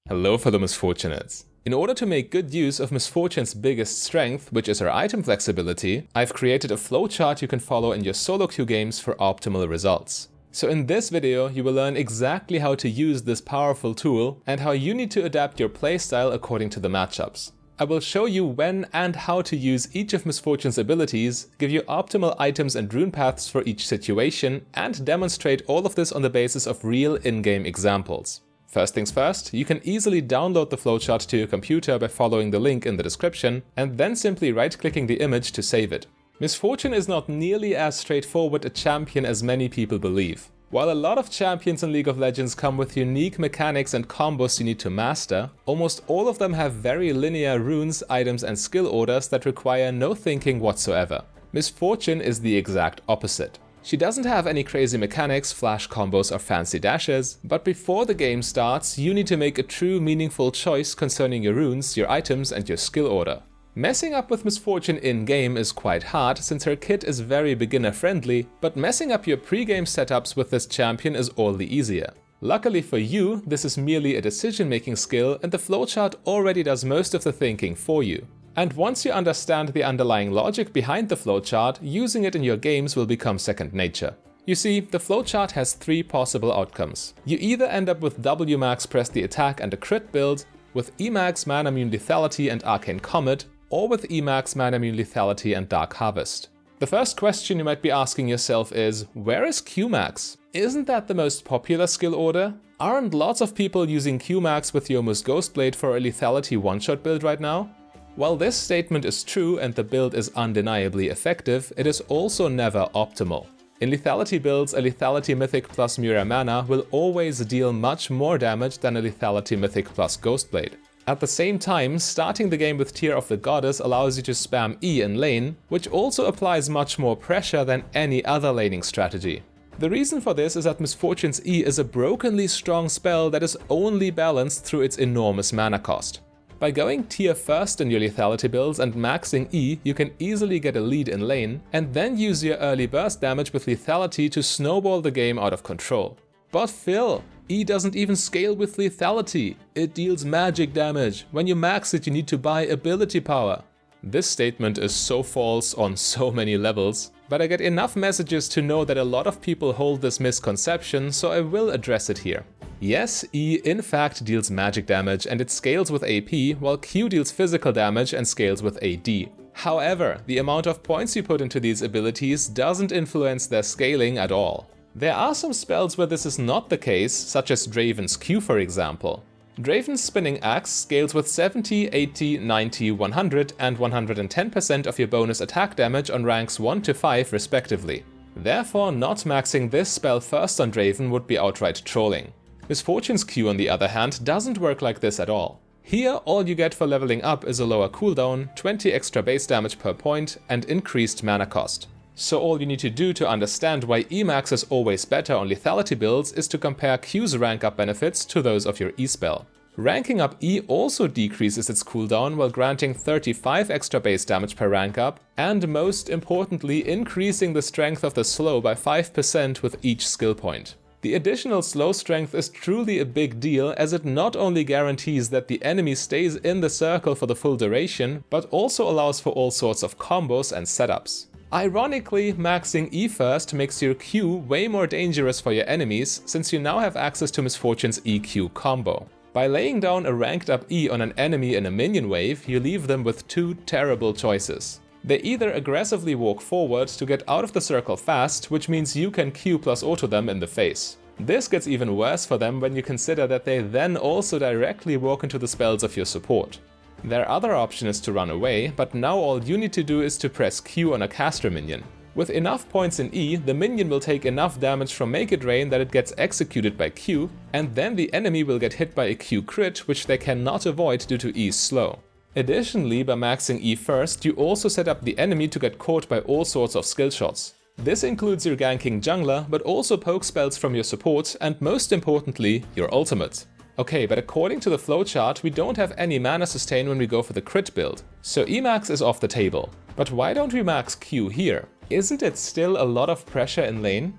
Hello fellow Misfortunates. In order to make good use of Misfortune's biggest strength, which is her item flexibility, I've created a flowchart you can follow in your solo queue games for optimal results. So in this video, you will learn exactly how to use this powerful tool and how you need to adapt your playstyle according to the matchups. I will show you when and how to use each of Misfortune's abilities, give you optimal items and rune paths for each situation, and demonstrate all of this on the basis of real in-game examples. First things first, you can easily download the flowchart to your computer by following the link in the description, and then simply right-clicking the image to save it. Misfortune is not nearly as straightforward a champion as many people believe. While a lot of champions in League of Legends come with unique mechanics and combos you need to master, almost all of them have very linear runes, items and skill orders that require no thinking whatsoever. Misfortune is the exact opposite. She doesn't have any crazy mechanics, flash combos or fancy dashes, but before the game starts, you need to make a true meaningful choice concerning your runes, your items and your skill order. Messing up with Misfortune in-game is quite hard since her kit is very beginner-friendly, but messing up your pre-game setups with this champion is all the easier. Luckily for you, this is merely a decision-making skill and the flowchart already does most of the thinking for you. And once you understand the underlying logic behind the flowchart, using it in your games will become second nature. You see, the flowchart has three possible outcomes. You either end up with Wmax press the attack and a crit build, with Emax mana immune lethality and arcane comet, or with Emax mana immune lethality and dark harvest. The first question you might be asking yourself is, where is Qmax? Isn't that the most popular skill order? Aren't lots of people using Qmax with Yomu's Ghostblade for a lethality one-shot build right now? While this statement is true and the build is undeniably effective, it is also never optimal. In lethality builds, a lethality mythic plus Mira mana will always deal much more damage than a lethality mythic plus Ghostblade. At the same time, starting the game with Tear of the Goddess allows you to spam E in lane, which also applies much more pressure than any other laning strategy. The reason for this is that Misfortune's E is a brokenly strong spell that is only balanced through its enormous mana cost. By going tier first in your lethality builds and maxing E, you can easily get a lead in lane, and then use your early burst damage with lethality to snowball the game out of control. But Phil, E doesn't even scale with lethality. It deals magic damage. When you max it, you need to buy ability power. This statement is so false on so many levels, but I get enough messages to know that a lot of people hold this misconception, so I will address it here. Yes, E in fact deals magic damage and it scales with AP, while Q deals physical damage and scales with AD. However, the amount of points you put into these abilities doesn't influence their scaling at all. There are some spells where this is not the case, such as Draven's Q for example. Draven's Spinning Axe scales with 70, 80, 90, 100 and 110% of your bonus attack damage on ranks 1 to 5 respectively. Therefore, not maxing this spell first on Draven would be outright trolling. Misfortune's Q on the other hand doesn't work like this at all. Here, all you get for leveling up is a lower cooldown, 20 extra base damage per point and increased mana cost. So all you need to do to understand why Emax is always better on lethality builds is to compare Q's rank up benefits to those of your E spell. Ranking up E also decreases its cooldown while granting 35 extra base damage per rank up, and most importantly increasing the strength of the slow by 5% with each skill point. The additional slow strength is truly a big deal, as it not only guarantees that the enemy stays in the circle for the full duration, but also allows for all sorts of combos and setups. Ironically, maxing E first makes your Q way more dangerous for your enemies, since you now have access to Misfortune's EQ combo. By laying down a ranked up E on an enemy in a minion wave, you leave them with two terrible choices. They either aggressively walk forward to get out of the circle fast, which means you can Q plus auto them in the face. This gets even worse for them when you consider that they then also directly walk into the spells of your support. Their other option is to run away, but now all you need to do is to press Q on a caster minion. With enough points in E, the minion will take enough damage from Make It Rain that it gets executed by Q, and then the enemy will get hit by a Q crit, which they cannot avoid due to E's slow. Additionally, by maxing E first, you also set up the enemy to get caught by all sorts of skill shots. This includes your ganking jungler, but also poke spells from your support, and most importantly, your ultimate. Okay, but according to the flowchart, we don't have any mana sustain when we go for the crit build, so Emax is off the table. But why don't we max Q here? Isn't it still a lot of pressure in lane?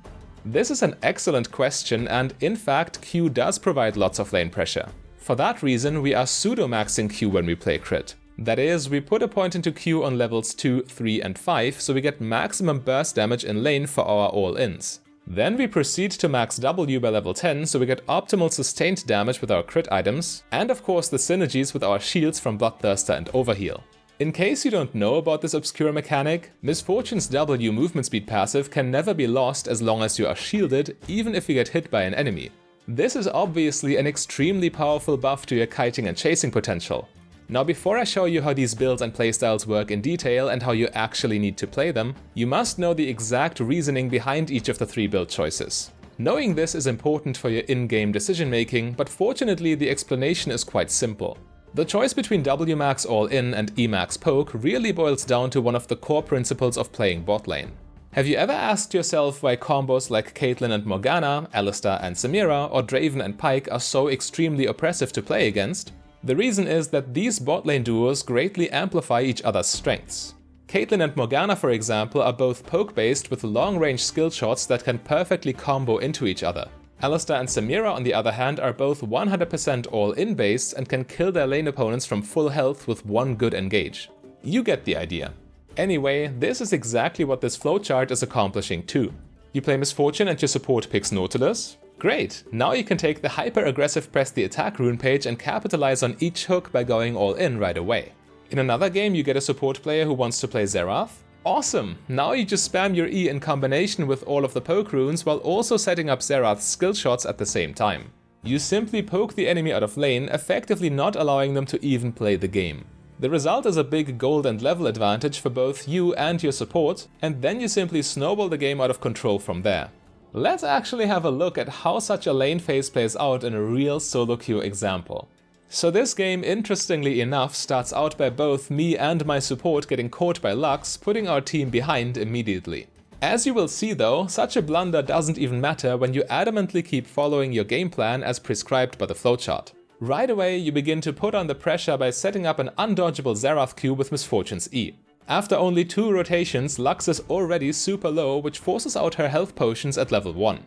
This is an excellent question, and in fact Q does provide lots of lane pressure. For that reason, we are pseudo-maxing Q when we play crit. That is, we put a point into Q on levels 2, 3 and 5 so we get maximum burst damage in lane for our all-ins. Then we proceed to max W by level 10 so we get optimal sustained damage with our crit items, and of course the synergies with our shields from Bloodthirster and Overheal. In case you don't know about this obscure mechanic, Misfortune's W movement speed passive can never be lost as long as you are shielded, even if you get hit by an enemy. This is obviously an extremely powerful buff to your kiting and chasing potential. Now before I show you how these builds and playstyles work in detail and how you actually need to play them, you must know the exact reasoning behind each of the 3 build choices. Knowing this is important for your in-game decision making, but fortunately the explanation is quite simple. The choice between W-max all-in and E-max poke really boils down to one of the core principles of playing bot lane. Have you ever asked yourself why combos like Caitlyn and Morgana, Alistar and Samira, or Draven and Pyke are so extremely oppressive to play against? The reason is that these bot lane duos greatly amplify each other's strengths. Caitlyn and Morgana, for example, are both poke-based with long-range skill shots that can perfectly combo into each other. Alistar and Samira, on the other hand, are both 100% all-in based and can kill their lane opponents from full health with one good engage. You get the idea. Anyway, this is exactly what this flowchart is accomplishing too. You play Misfortune and your support picks Nautilus? Great! Now you can take the hyper-aggressive press the attack rune page and capitalize on each hook by going all-in right away. In another game you get a support player who wants to play Xerath? Awesome! Now you just spam your E in combination with all of the poke runes while also setting up Xerath's skill shots at the same time. You simply poke the enemy out of lane, effectively not allowing them to even play the game. The result is a big gold and level advantage for both you and your support, and then you simply snowball the game out of control from there. Let's actually have a look at how such a lane phase plays out in a real solo queue example. So this game, interestingly enough, starts out by both me and my support getting caught by Lux, putting our team behind immediately. As you will see though, such a blunder doesn't even matter when you adamantly keep following your game plan as prescribed by the flowchart. Right away you begin to put on the pressure by setting up an undodgeable Xerath Q with Misfortune's E. After only 2 rotations, Lux is already super low, which forces out her health potions at level 1.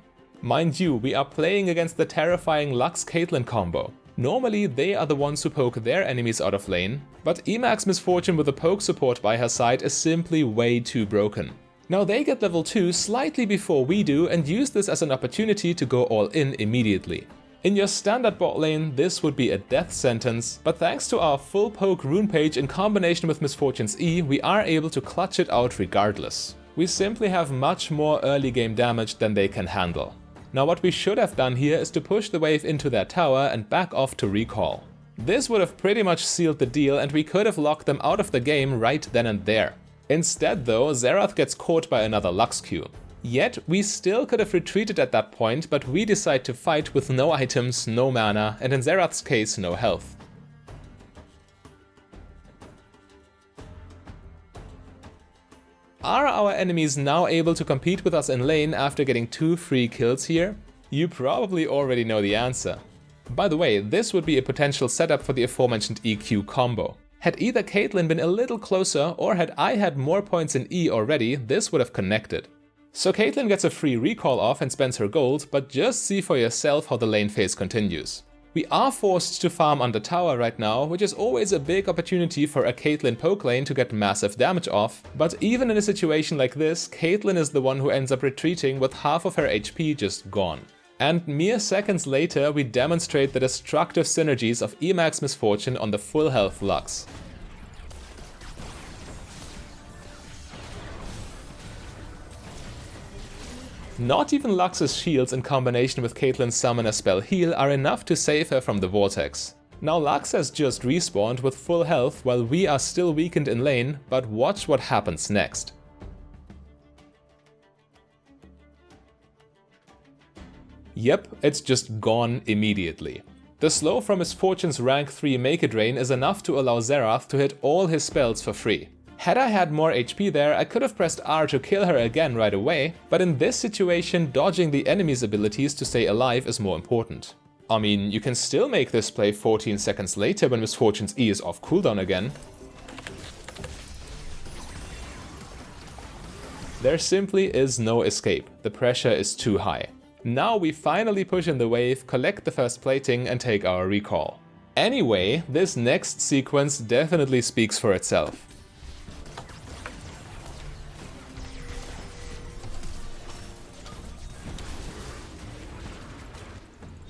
Mind you, we are playing against the terrifying Lux-Caitlyn combo. Normally they are the ones who poke their enemies out of lane, but Emax Misfortune with a poke support by her side is simply way too broken. Now they get level 2 slightly before we do and use this as an opportunity to go all in immediately. In your standard bot lane this would be a death sentence, but thanks to our full poke rune page in combination with Misfortune's E, we are able to clutch it out regardless. We simply have much more early game damage than they can handle. Now what we should have done here is to push the wave into their tower and back off to recall. This would have pretty much sealed the deal and we could have locked them out of the game right then and there. Instead though, Xerath gets caught by another Lux Q. Yet we still could have retreated at that point, but we decide to fight with no items, no mana, and in Xerath's case no health. Are our enemies now able to compete with us in lane after getting 2 free kills here? You probably already know the answer. By the way, this would be a potential setup for the aforementioned EQ combo. Had either Caitlyn been a little closer or had I had more points in E already, this would have connected. So Caitlyn gets a free recall off and spends her gold, but just see for yourself how the lane phase continues. We are forced to farm under tower right now, which is always a big opportunity for a Caitlyn poke lane to get massive damage off, but even in a situation like this, Caitlyn is the one who ends up retreating with half of her HP just gone. And mere seconds later, we demonstrate the destructive synergies of Emax Misfortune on the full health Lux. Not even Lux's shields in combination with Caitlyn's summoner spell heal are enough to save her from the vortex. Now Lux has just respawned with full health while we are still weakened in lane, but watch what happens next. Yep, it's just gone immediately. The slow from Misfortune's rank 3 Make It Rain is enough to allow Xerath to hit all his spells for free. Had I had more HP there, I could have pressed R to kill her again right away, but in this situation, dodging the enemy's abilities to stay alive is more important. I mean, you can still make this play 14 seconds later when Misfortune's E is off cooldown again. There simply is no escape, the pressure is too high. Now we finally push in the wave, collect the first plating and take our recall. Anyway, this next sequence definitely speaks for itself.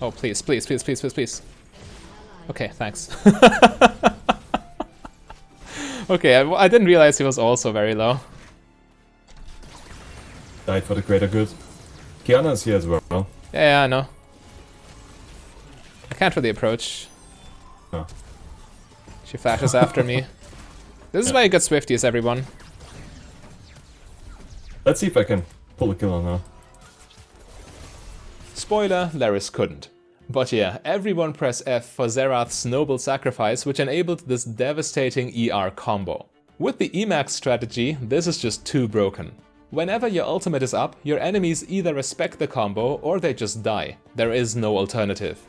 Oh, please, please, please, please, please, please. Okay, thanks. Okay, I didn't realize he was also very low. Died for the greater good. Kiana is here as well. Yeah, I know. I can't really approach. No. She flashes after me. This is why you get Swifties, everyone. Let's see if I can pull a kill on her. Spoiler, Laris couldn't. But yeah, everyone press F for Xerath's noble sacrifice, which enabled this devastating ER combo. With the Emax strategy, this is just too broken. Whenever your ultimate is up, your enemies either respect the combo or they just die. There is no alternative.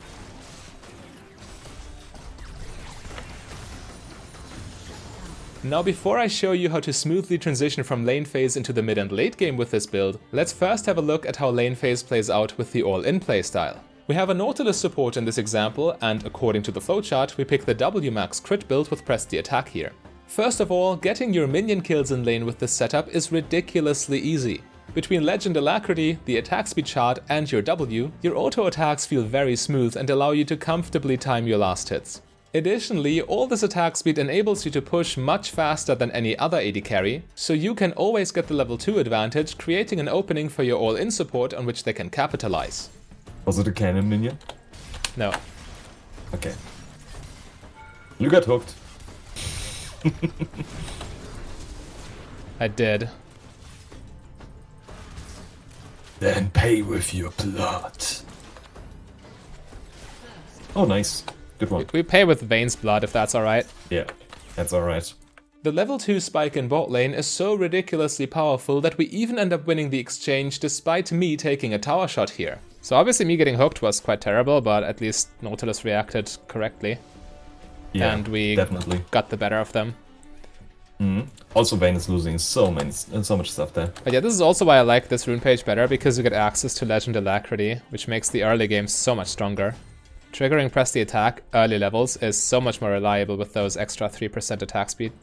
Now before I show you how to smoothly transition from lane phase into the mid and late game with this build, let's first have a look at how lane phase plays out with the all-in playstyle. We have a Nautilus support in this example, and according to the flowchart, we pick the W-Max crit build with Press the Attack here. First of all, getting your minion kills in lane with this setup is ridiculously easy. Between Legend Alacrity, the attack speed chart, and your W, your auto attacks feel very smooth and allow you to comfortably time your last hits. Additionally, all this attack speed enables you to push much faster than any other AD carry, so you can always get the level 2 advantage, creating an opening for your all-in support on which they can capitalize. Was it a cannon minion? No. Okay. You got hooked. I did. Then pay with your blood. Oh, nice. Good one. We pay with Vayne's blood if that's alright. Yeah, that's alright. The level 2 spike in bot lane is so ridiculously powerful that we even end up winning the exchange despite me taking a tower shot here. So obviously me getting hooked was quite terrible, but at least Nautilus reacted correctly. Yeah, and we definitely got the better of them. Also, Vayne is losing so much stuff there. But yeah, this is also why I like this rune page better, because you get access to Legend Alacrity, which makes the early game so much stronger. Triggering Press the Attack early levels is so much more reliable with those extra 3% attack speed.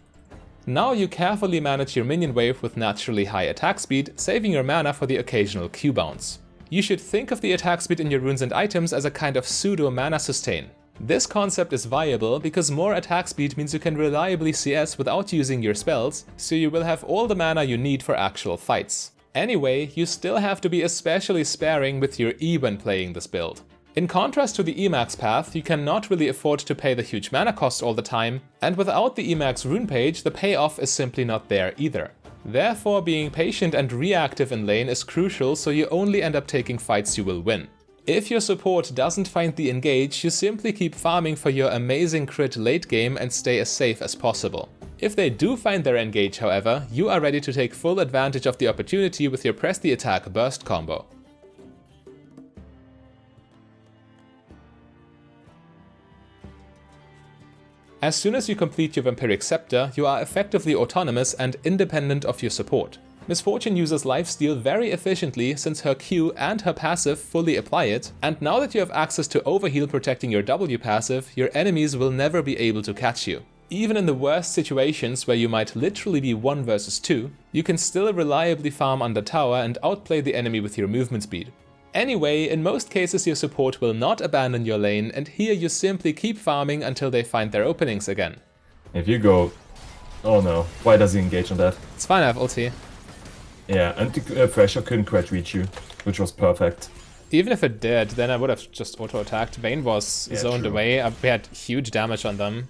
Now you carefully manage your minion wave with naturally high attack speed, saving your mana for the occasional Q bounce. You should think of the attack speed in your runes and items as a kind of pseudo mana sustain. This concept is viable because more attack speed means you can reliably CS without using your spells, so you will have all the mana you need for actual fights. Anyway, you still have to be especially sparing with your E when playing this build. In contrast to the Emax path, you cannot really afford to pay the huge mana cost all the time, and without the Emax rune page, the payoff is simply not there either. Therefore, being patient and reactive in lane is crucial, so you only end up taking fights you will win. If your support doesn't find the engage, you simply keep farming for your amazing crit late game and stay as safe as possible. If they do find their engage, however, you are ready to take full advantage of the opportunity with your Press the Attack burst combo. As soon as you complete your Vampiric Scepter, you are effectively autonomous and independent of your support. MissFortune uses Lifesteal very efficiently since her Q and her passive fully apply it, and now that you have access to Overheal protecting your W passive, your enemies will never be able to catch you. Even in the worst situations where you might literally be 1 versus 2, you can still reliably farm under tower and outplay the enemy with your movement speed. Anyway, in most cases your support will not abandon your lane, and here you simply keep farming until they find their openings again. If you go... Oh no, why does he engage on that? It's fine, I have ulti. Yeah, and the Thresher couldn't quite reach you, which was perfect. Even if it did, then I would have just auto-attacked. Vayne was zoned away, we had huge damage on them.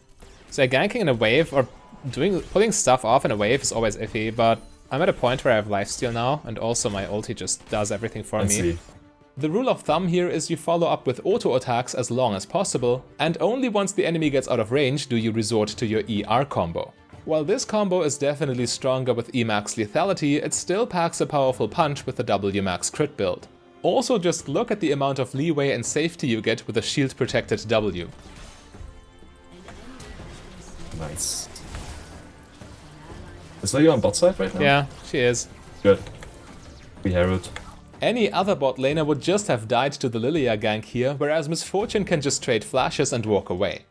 So ganking in a wave, or pulling stuff off in a wave is always iffy, but I'm at a point where I have lifesteal now, and also my ulti just does everything for me. See. The rule of thumb here is you follow up with auto attacks as long as possible, and only once the enemy gets out of range do you resort to your ER combo. While this combo is definitely stronger with Emax lethality, it still packs a powerful punch with the W-Max crit build. Also just look at the amount of leeway and safety you get with a shield protected W. Nice. Is Leo on bot side right now? Yeah, she is. Good. We Herald. Any other bot laner would just have died to the Lilia gank here, whereas MissFortune can just trade flashes and walk away.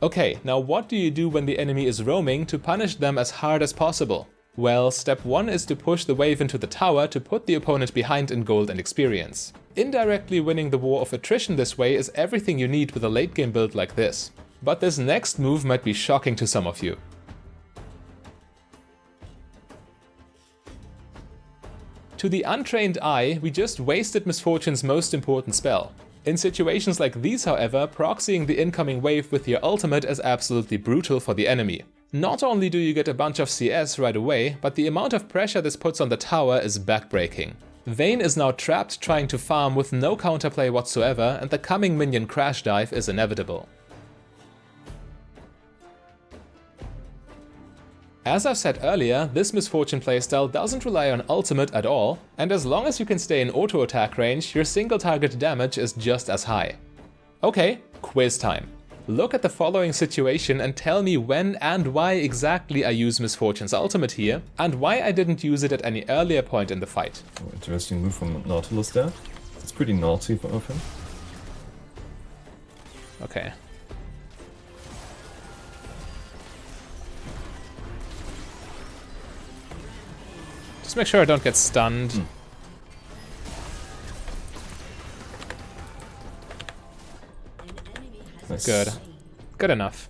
Okay, now what do you do when the enemy is roaming to punish them as hard as possible? Well, step 1 is to push the wave into the tower to put the opponent behind in gold and experience. Indirectly winning the war of attrition this way is everything you need with a late game build like this. But this next move might be shocking to some of you. To the untrained eye, we just wasted MissFortune's most important spell. In situations like these, however, proxying the incoming wave with your ultimate is absolutely brutal for the enemy. Not only do you get a bunch of CS right away, but the amount of pressure this puts on the tower is backbreaking. Vayne is now trapped trying to farm with no counterplay whatsoever, and the coming minion crash dive is inevitable. As I've said earlier, this MissFortune playstyle doesn't rely on ultimate at all, and as long as you can stay in auto attack range, your single target damage is just as high. Okay, quiz time. Look at the following situation and tell me when and why exactly I use MissFortune's ultimate here, and why I didn't use it at any earlier point in the fight. Oh, interesting move from Nautilus there. It's pretty naughty of him. Okay. Just make sure I don't get stunned. Nice. Good. Good enough.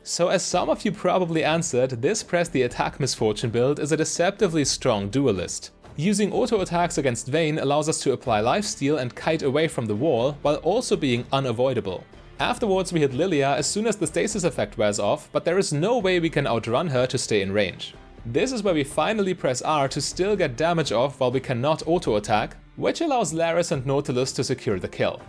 So as some of you probably answered, this press the attack MissFortune build is a deceptively strong duelist. Using auto attacks against Vayne allows us to apply lifesteal and kite away from the wall, while also being unavoidable. Afterwards we hit Lilia as soon as the stasis effect wears off, but there is no way we can outrun her to stay in range. This is where we finally press R to still get damage off while we cannot auto attack, which allows Laris and Nautilus to secure the kill.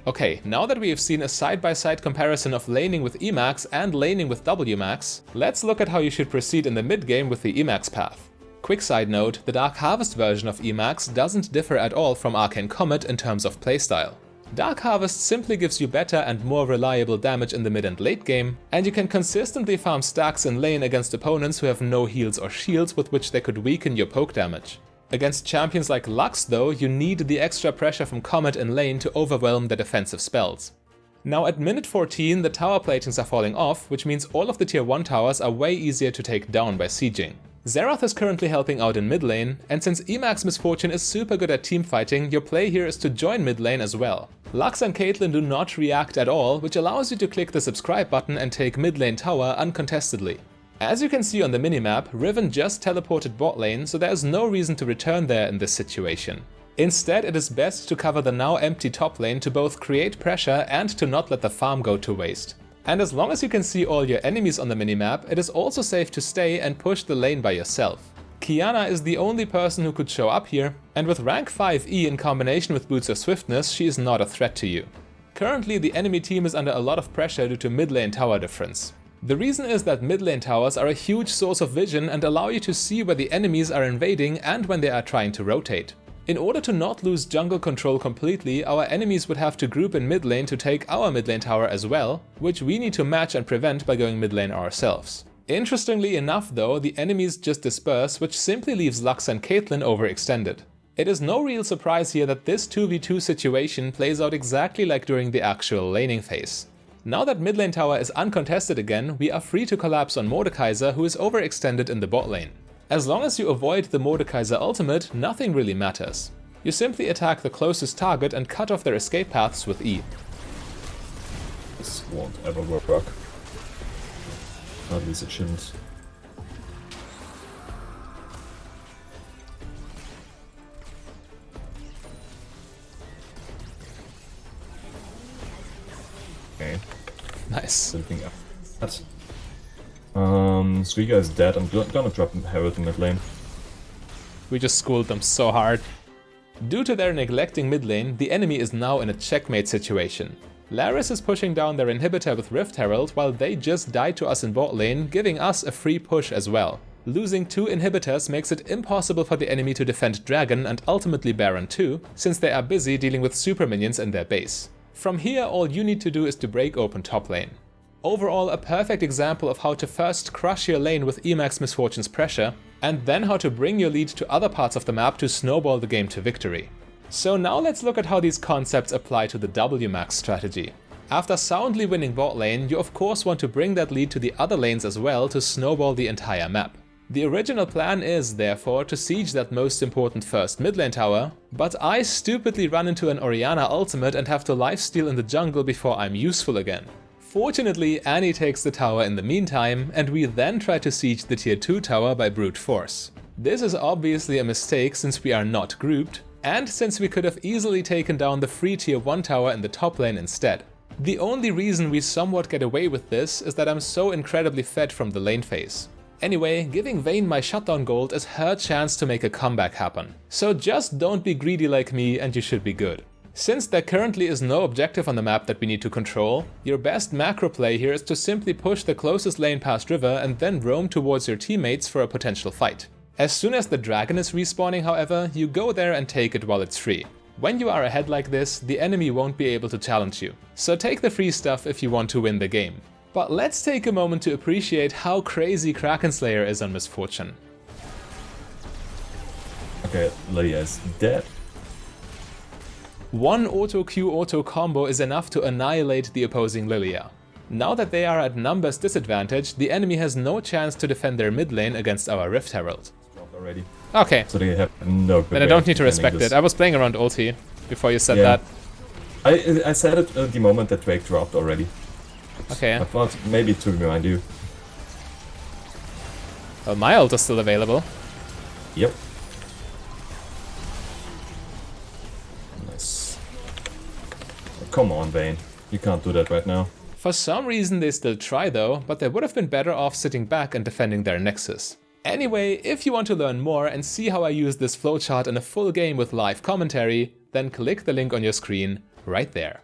Okay, now that we have seen a side-by-side comparison of laning with Emax and laning with Wmax, let's look at how you should proceed in the mid-game with the Emax path. Quick side note, the Dark Harvest version of Emax doesn't differ at all from Arcane Comet in terms of playstyle. Dark Harvest simply gives you better and more reliable damage in the mid and late game, and you can consistently farm stacks in lane against opponents who have no heals or shields with which they could weaken your poke damage. Against champions like Lux though, you need the extra pressure from Comet in lane to overwhelm the defensive spells. Now at minute 14 the tower platings are falling off, which means all of the tier 1 towers are way easier to take down by sieging. Xerath is currently helping out in mid lane, and since Emax MissFortune is super good at teamfighting, your play here is to join mid lane as well. Lux and Caitlyn do not react at all, which allows you to click the subscribe button and take mid lane tower uncontestedly. As you can see on the minimap, Riven just teleported bot lane, so there is no reason to return there in this situation. Instead, it is best to cover the now empty top lane to both create pressure and to not let the farm go to waste. And as long as you can see all your enemies on the minimap, it is also safe to stay and push the lane by yourself. Qiyana is the only person who could show up here, and with rank 5E in combination with Boots of Swiftness, she is not a threat to you. Currently, the enemy team is under a lot of pressure due to mid lane tower difference. The reason is that mid lane towers are a huge source of vision and allow you to see where the enemies are invading and when they are trying to rotate. In order to not lose jungle control completely, our enemies would have to group in mid lane to take our mid lane tower as well, which we need to match and prevent by going mid lane ourselves. Interestingly enough though, the enemies just disperse, which simply leaves Lux and Caitlyn overextended. It is no real surprise here that this 2v2 situation plays out exactly like during the actual laning phase. Now that mid lane tower is uncontested again, we are free to collapse on Mordekaiser, who is overextended in the bot lane. As long as you avoid the Mordekaiser ultimate, nothing really matters. You simply attack the closest target and cut off their escape paths with E. This won't ever work. At least it shouldn't. Okay. Nice. Anything else? Striga is dead. I'm gonna drop Herald in mid lane. We just schooled them so hard. Due to their neglecting mid lane, the enemy is now in a checkmate situation. Laris is pushing down their inhibitor with Rift Herald while they just died to us in bot lane, giving us a free push as well. Losing 2 inhibitors makes it impossible for the enemy to defend Dragon and ultimately Baron too, since they are busy dealing with super minions in their base. From here, all you need to do is to break open top lane. Overall, a perfect example of how to first crush your lane with Emax MissFortune's pressure, and then how to bring your lead to other parts of the map to snowball the game to victory. So now let's look at how these concepts apply to the Wmax strategy. After soundly winning bot lane, you of course want to bring that lead to the other lanes as well to snowball the entire map. The original plan is, therefore, to siege that most important first mid lane tower, but I stupidly run into an Orianna ultimate and have to lifesteal in the jungle before I'm useful again. Fortunately, Annie takes the tower in the meantime, and we then try to siege the tier 2 tower by brute force. This is obviously a mistake since we are not grouped, and since we could have easily taken down the free tier 1 tower in the top lane instead. The only reason we somewhat get away with this is that I'm so incredibly fed from the lane phase. Anyway, giving Vayne my shutdown gold is her chance to make a comeback happen. So just don't be greedy like me and you should be good. Since there currently is no objective on the map that we need to control, your best macro play here is to simply push the closest lane past river and then roam towards your teammates for a potential fight. As soon as the dragon is respawning, however, you go there and take it while it's free. When you are ahead like this, the enemy won't be able to challenge you. So take the free stuff if you want to win the game. But let's take a moment to appreciate how crazy Kraken Slayer is on Misfortune. Okay, Lydia is dead. One auto Q auto combo is enough to annihilate the opposing Lilia. Now that they are at numbers disadvantage, the enemy has no chance to defend their mid lane against our Rift Herald. Dropped already. Okay, So they have no good then I way don't of need to defending respect this. it. I was playing around ulti before you said Yeah. that. I said it at the moment that Drake dropped already. Okay, I thought maybe to remind you. well, my ult is still available. Yep. Nice. Oh, come on, Vayne. You can't do that right now. For some reason they still try though, but they would have been better off sitting back and defending their Nexus. Anyway, if you want to learn more and see how I use this flowchart in a full game with live commentary, then click the link on your screen right there.